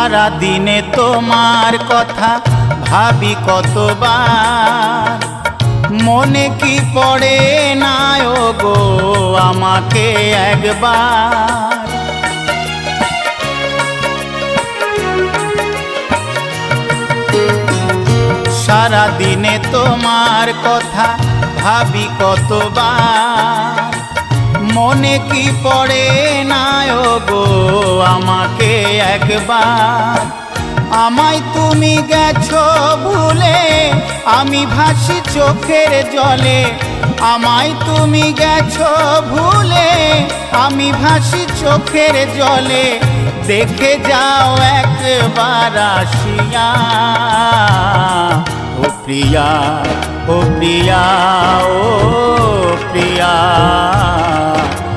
সারা দিনে তোমার কথা ভাবি কতবার, মনে কি পড়ে না গো আমাকে একবার। সারা দিনে তোমার কথা ভাবি কতবার, মনে কি পড়ে না গো আমাকে একবার। আমায় তুমি গেছো ভুলে, আমি ভাসি চোখের জলে। আমায় তুমি গেছো ভুলে, আমি ভাসি চোখের জলে। দেখে যাও একবার আসিয়া, ও প্রিয়া, ও প্রিয়া, ও প্রিয়া।